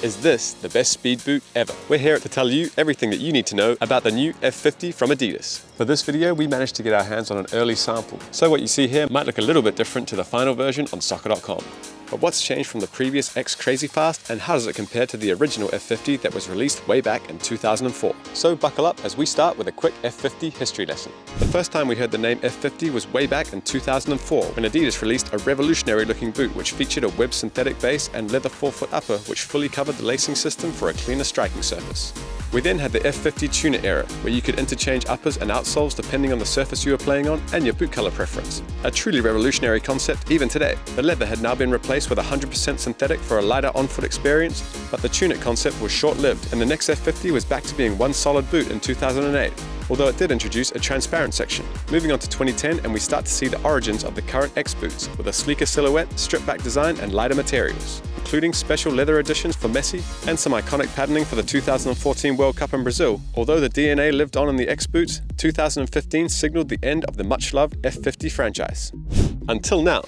Is this the best speed boot ever? We're here to tell you everything that you need to know about the new F50 from Adidas. For this video, we managed to get our hands on an early sample, so what you see here might look a little bit different to the final version on SOCCER.com. But what's changed from the previous X Crazy Fast, and how does it compare to the original F50 that was released way back in 2004? So buckle up as we start with a quick F50 history lesson. The first time we heard the name F50 was way back in 2004 when Adidas released a revolutionary looking boot which featured a webbed synthetic base and leather forefoot upper which fully covered the lacing system for a cleaner striking surface. We then had the F50 tuner era, where you could interchange uppers and outsoles depending on the surface you were playing on and your boot color preference. A truly revolutionary concept even today. The leather had now been replaced with 100% synthetic for a lighter on-foot experience, but the tunic concept was short-lived and the next F50 was back to being one solid boot in 2008, although it did introduce a transparent section. Moving on to 2010 and we start to see the origins of the current X boots with a sleeker silhouette, stripped-back design and lighter materials, including special leather editions for Messi and some iconic patterning for the 2014 World Cup in Brazil. Although the DNA lived on in the X boots, 2015 signaled the end of the much-loved F50 franchise. Until now.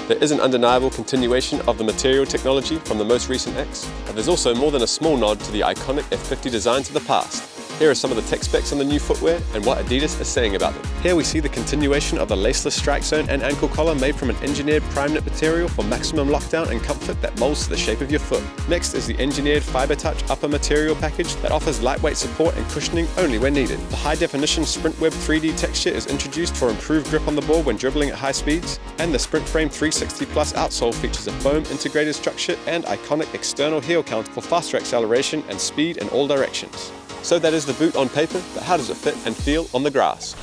There is an undeniable continuation of the material technology from the most recent X, but there's also more than a small nod to the iconic F50 designs of the past. Here are some of the tech specs on the new footwear and what Adidas is saying about them. Here we see the continuation of the laceless strike zone and ankle collar made from an engineered prime knit material for maximum lockdown and comfort that molds to the shape of your foot. Next is the engineered Fiber Touch upper material package that offers lightweight support and cushioning only when needed. The high definition Sprint Web 3D texture is introduced for improved grip on the ball when dribbling at high speeds, and the Sprint Frame 360 Plus outsole features a foam integrated structure and iconic external heel count for faster acceleration and speed in all directions. So that is the boot on paper, but how does it fit and feel on the grass?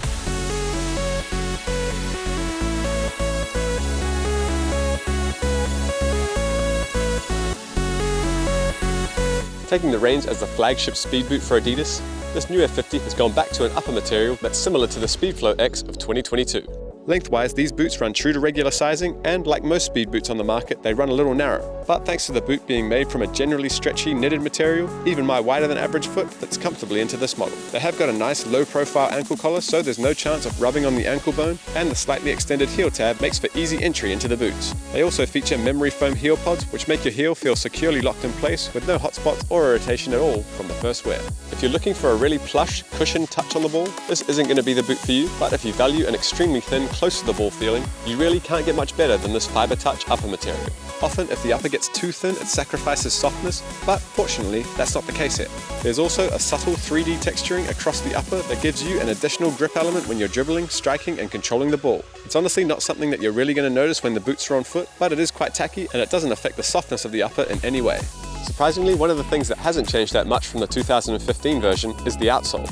Taking the reins as the flagship speed boot for Adidas, this new F50 has gone back to an upper material that's similar to the Speedflow X of 2022. Lengthwise, these boots run true to regular sizing, and like most speed boots on the market, they run a little narrow. But thanks to the boot being made from a generally stretchy knitted material, even my wider than average foot fits comfortably into this model. They have got a nice low profile ankle collar, so there's no chance of rubbing on the ankle bone, and the slightly extended heel tab makes for easy entry into the boots. They also feature memory foam heel pods, which make your heel feel securely locked in place with no hot spots or irritation at all from the first wear. If you're looking for a really plush, cushioned touch on the ball, this isn't going to be the boot for you, but if you value an extremely thin, close to the ball feeling, you really can't get much better than this Fiber Touch upper material. Often, if the upper gets too thin, it sacrifices softness, but fortunately, that's not the case here. There's also a subtle 3D texturing across the upper that gives you an additional grip element when you're dribbling, striking, and controlling the ball. It's honestly not something that you're really going to notice when the boots are on foot, but it is quite tacky and it doesn't affect the softness of the upper in any way. Surprisingly, one of the things that hasn't changed that much from the 2015 version is the outsole.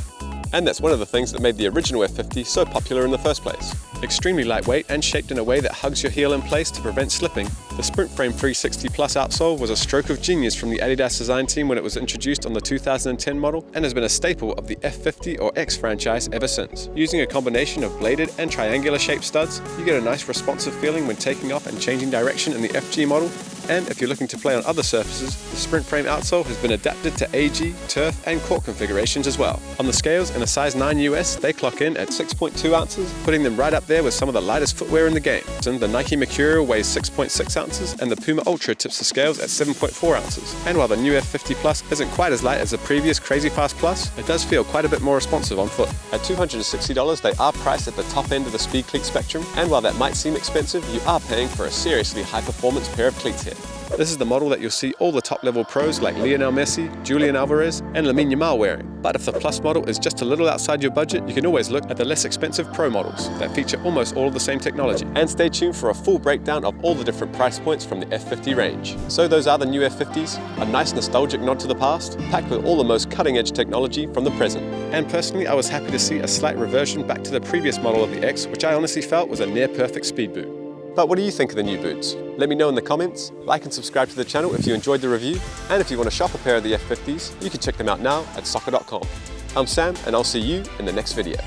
And that's one of the things that made the original F50 so popular in the first place. Extremely lightweight and shaped in a way that hugs your heel in place to prevent slipping, the Sprint Frame 360 Plus outsole was a stroke of genius from the Adidas design team when it was introduced on the 2010 model, and has been a staple of the F50 or X franchise ever since. Using a combination of bladed and triangular shaped studs, you get a nice responsive feeling when taking off and changing direction in the FG model. And if you're looking to play on other surfaces, the Sprint Frame outsole has been adapted to AG, turf and court configurations as well. On the scales, in a size 9 US, they clock in at 6.2 ounces, putting them right up there with some of the lightest footwear in the game. And the Nike Mercurial weighs 6.6 ounces and the Puma Ultra tips the scales at 7.4 ounces. And while the new F50 Plus isn't quite as light as the previous Crazy Fast Plus, it does feel quite a bit more responsive on foot. At $260, they are priced at the top end of the speed cleat spectrum, and while that might seem expensive, you are paying for a seriously high-performance pair of cleats here. This is the model that you'll see all the top-level pros like Lionel Messi, Julian Alvarez, and Lamine Yamal wearing. But if the Plus model is just a little outside your budget, you can always look at the less expensive Pro models that feature almost all of the same technology. And stay tuned for a full breakdown of all the different price points from the F50 range. So those are the new F50s, a nice nostalgic nod to the past, packed with all the most cutting-edge technology from the present. And personally, I was happy to see a slight reversion back to the previous model of the X, which I honestly felt was a near-perfect speed boot. But what do you think of the new boots? Let me know in the comments, like and subscribe to the channel if you enjoyed the review, and if you want to shop a pair of the F50s, you can check them out now at SOCCER.COM. I'm Sam, and I'll see you in the next video.